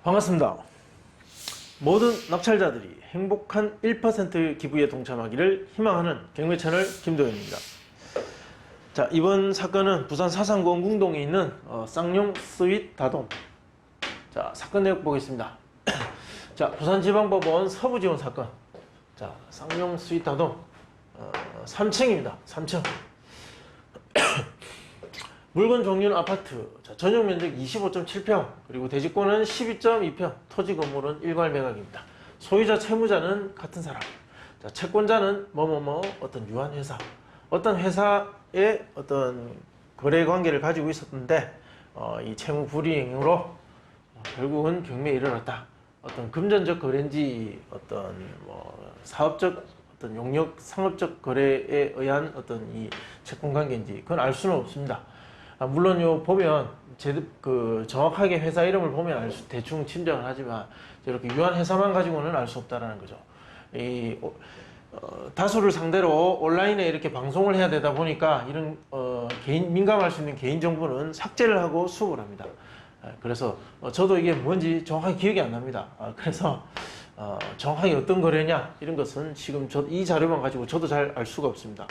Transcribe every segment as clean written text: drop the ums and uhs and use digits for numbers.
반갑습니다. 모든 낙찰자들이 행복한 1% 기부에 동참하기를 희망하는 경매 채널 김도현입니다. 자, 이번 사건은 부산 사상구 엉궁동에 있는 쌍용 스윗 다돔. 자, 사건 내역 보겠습니다. 자, 부산지방법원 서부지원 사건. 자, 쌍용 스윗 다돔 3층입니다. 3층. 물건 종류는 아파트, 자, 전용 면적 25.7평, 그리고 대지권은 12.2평, 토지 건물은 일괄 매각입니다. 소유자 채무자는 같은 사람, 자, 채권자는 뭐뭐뭐 어떤 유한 회사, 어떤 회사의 어떤 거래 관계를 가지고 있었는데 이 채무 불이행으로 결국은 경매에 이르렀다. 어떤 금전적 거래인지 어떤 사업적 어떤 용역 상업적 거래에 의한 어떤 이 채권 관계인지 그건 알 수는 없습니다. 물론 요 보면 정확하게 회사 이름을 보면 대충 짐작을 하지만 이렇게 유한 회사만 가지고는 알 수 없다라는 거죠. 다수를 상대로 온라인에 이렇게 방송을 해야 되다 보니까 이런 민감할 수 있는 개인 정보는 삭제를 하고 수급을 합니다. 그래서 저도 이게 뭔지 정확하게 기억이 안 납니다. 그래서 정확하게 어떤 거래냐 이런 것은 지금 이 자료만 가지고 저도 잘 알 수가 없습니다.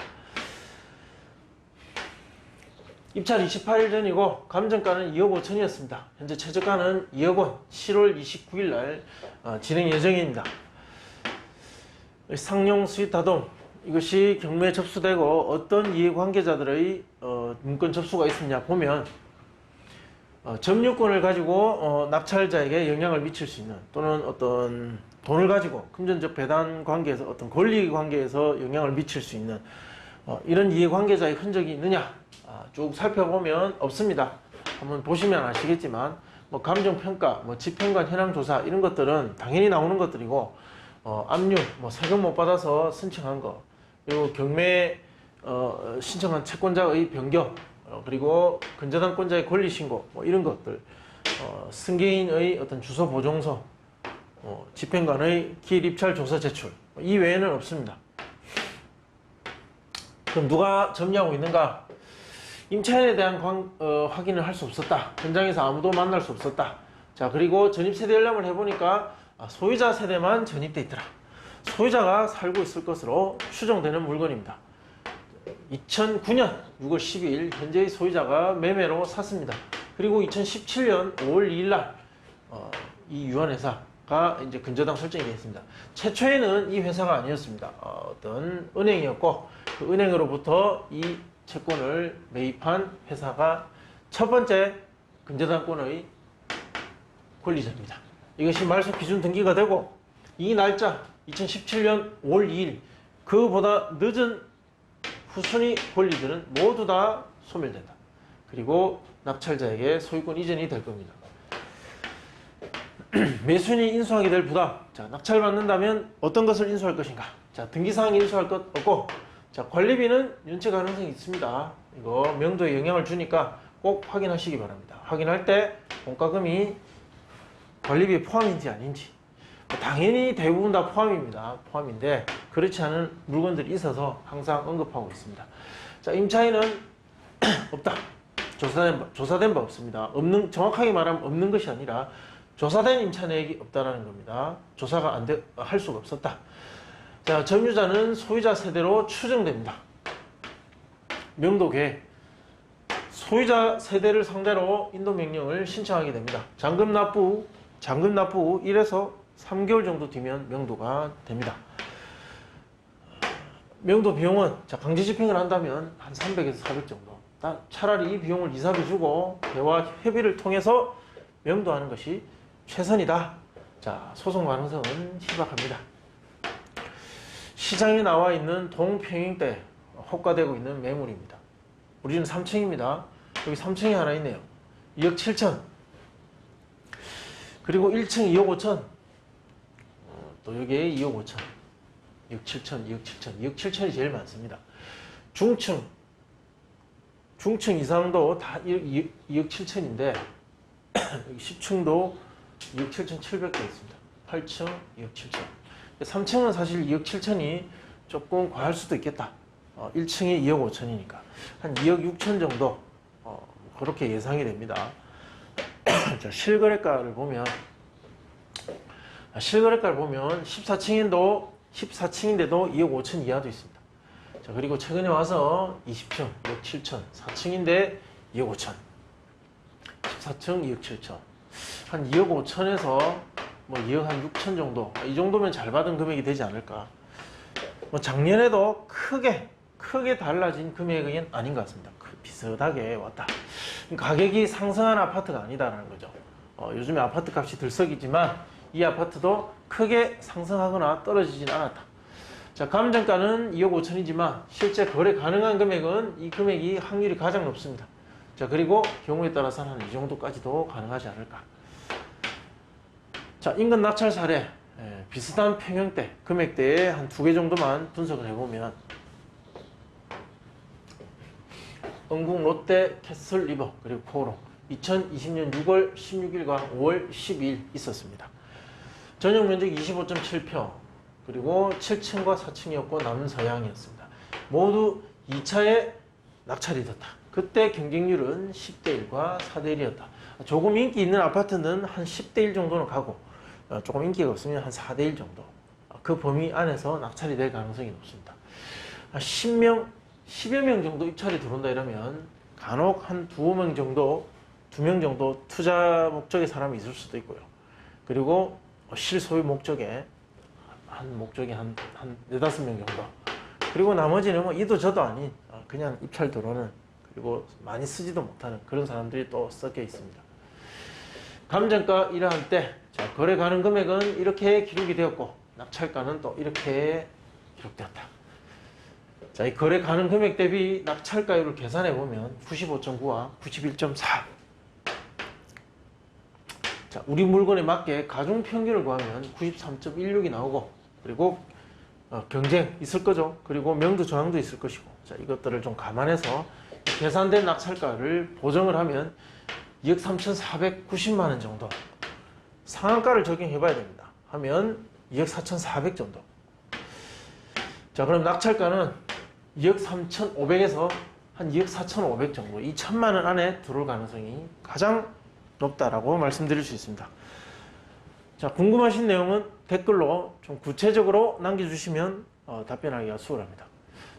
입찰 28일 전이고 감정가는 2억 5천이었습니다. 현재 최저가는 2억 원 7월 29일 날 진행 예정입니다. 쌍용 스윗 다돔 이것이 경매에 접수되고 어떤 이해관계자들의 문건 접수가 있었냐 보면 점유권을 가지고 낙찰자에게 영향을 미칠 수 있는 또는 어떤 돈을 가지고 금전적 배당 관계에서 어떤 권리 관계에서 영향을 미칠 수 있는 이런 이해관계자의 흔적이 있느냐 쭉 살펴보면 없습니다. 한번 보시면 아시겠지만 감정평가, 집행관 현황조사 이런 것들은 당연히 나오는 것들이고 압류, 세금 못 받아서 신청한 거 그리고 경매 신청한 채권자의 변경 그리고 근저당권자의 권리신고 이런 것들 승계인의 어떤 주소 보정서 집행관의 기일 입찰 조서 제출 이 외에는 없습니다. 그럼 누가 점유하고 있는가? 임차인에 대한 확인을 할 수 없었다. 현장에서 아무도 만날 수 없었다. 자, 그리고 전입세대 열람을 해보니까 소유자 세대만 전입돼 있더라. 소유자가 살고 있을 것으로 추정되는 물건입니다. 2009년 6월 12일 현재의 소유자가 매매로 샀습니다. 그리고 2017년 5월 2일 날 이 유한회사가 이제 근저당 설정이 되어 있습니다. 최초에는 이 회사가 아니었습니다. 어떤 은행이었고 그 은행으로부터 이 채권을 매입한 회사가 첫 번째 근저당권의 권리자입니다. 이것이 말소 기준 등기가 되고 이 날짜 2017년 5월 2일 그보다 늦은 후순위 권리들은 모두 다 소멸된다. 그리고 낙찰자에게 소유권 이전이 될 겁니다. 매수인이 인수하게 될 부담. 자, 낙찰받는다면 어떤 것을 인수할 것인가? 자, 등기사항 인수할 것 없고 자, 관리비는 연체 가능성이 있습니다. 이거 명도에 영향을 주니까 꼭 확인하시기 바랍니다. 확인할 때 공과금이 관리비에 포함인지 아닌지 당연히 대부분 다 포함입니다. 포함인데 그렇지 않은 물건들이 있어서 항상 언급하고 있습니다. 자, 임차인은 없다. 조사된 바 없습니다. 정확하게 말하면 없는 것이 아니라 조사된 임차 내역이 없다라는 겁니다. 조사가 할 수가 없었다. 자, 점유자는 소유자 세대로 추정됩니다. 명도계 소유자 세대를 상대로 인도명령을 신청하게 됩니다. 잔금 납부 후 1에서 3개월 정도 뒤면 명도가 됩니다. 명도 비용은 자, 강제 집행을 한다면 한 300에서 400 정도. 차라리 이 비용을 이사비 주고 대화 협의를 통해서 명도하는 것이 최선이다. 자, 소송 가능성은 희박합니다. 시장에 나와 있는 동평형대 호가되고 있는 매물입니다. 우리는 3층입니다. 여기 3층이 하나 있네요. 2억 7천. 그리고 1층 2억 5천. 또 여기에 2억 5천. 2억 7천, 2억 7천. 2억 7천이 제일 많습니다. 중층 이상도 다 2억 7천인데 여기 10층도 2억 7천 700개 있습니다. 8층 2억 7천. 3층은 사실 2억 7천이 조금 과할 수도 있겠다. 1층이 2억 5천이니까 한 2억 6천 정도 그렇게 예상이 됩니다. 자, 실거래가를 보면 실거래가를 보면 14층인데도 2억 5천 이하도 있습니다. 자, 그리고 최근에 와서 20층, 2억 7천, 4층인데 2억 5천, 14층 2억 7천, 한 2억 5천에서 뭐 2억 한 6천 정도, 이 정도면 잘 받은 금액이 되지 않을까. 뭐 작년에도 크게 달라진 금액은 아닌 것 같습니다. 비슷하게 왔다. 가격이 상승한 아파트가 아니다라는 거죠. 요즘에 아파트 값이 들썩이지만 이 아파트도 크게 상승하거나 떨어지진 않았다. 자, 감정가는 2억 5천이지만 실제 거래 가능한 금액은 이 금액이 확률이 가장 높습니다. 자, 그리고 경우에 따라서는 한 이 정도까지도 가능하지 않을까. 자, 인근 낙찰 사례, 비슷한 평형대, 금액대에 한 2개 정도만 분석을 해보면 응궁 롯데 캐슬 리버 그리고 코오롱 2020년 6월 16일과 5월 12일 있었습니다. 전용 면적 25.7평 그리고 7층과 4층이었고 남서양이었습니다. 모두 2차에 낙찰이 됐다. 그때 경쟁률은 10대 1과 4대 1이었다. 조금 인기 있는 아파트는 한 10대 1 정도는 가고 조금 인기가 없으면 한 4대 1 정도, 그 범위 안에서 낙찰이 될 가능성이 높습니다. 10여 명 정도 입찰이 들어온다 이러면 간혹 한 2명 정도 투자 목적의 사람이 있을 수도 있고요. 그리고 실소유 목적에 한 4-5명 정도, 그리고 나머지는 뭐 이도 저도 아닌 그냥 입찰 들어오는, 그리고 많이 쓰지도 못하는 그런 사람들이 또 섞여 있습니다. 감정가 이러한 때, 자, 거래 가능 금액은 이렇게 기록이 되었고 낙찰가는 또 이렇게 기록되었다. 자, 이 거래 가능 금액 대비 낙찰가율을 계산해 보면 95.9와 91.4. 자, 우리 물건에 맞게 가중 평균을 구하면 93.16이 나오고, 그리고 경쟁 있을 거죠. 그리고 명도 저항도 있을 것이고, 자, 이것들을 좀 감안해서 계산된 낙찰가를 보정을 하면 2억 3,490만 원 정도, 상한가를 적용해 봐야 됩니다. 하면 2억 4,400 정도. 자, 그럼 낙찰가는 2억 3,500에서 한 2억 4,500 정도, 2천만 원 안에 들어올 가능성이 가장 높다라고 말씀드릴 수 있습니다. 자, 궁금하신 내용은 댓글로 좀 구체적으로 남겨주시면 답변하기가 수월합니다.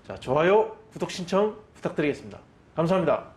자, 좋아요, 구독 신청 부탁드리겠습니다. 감사합니다.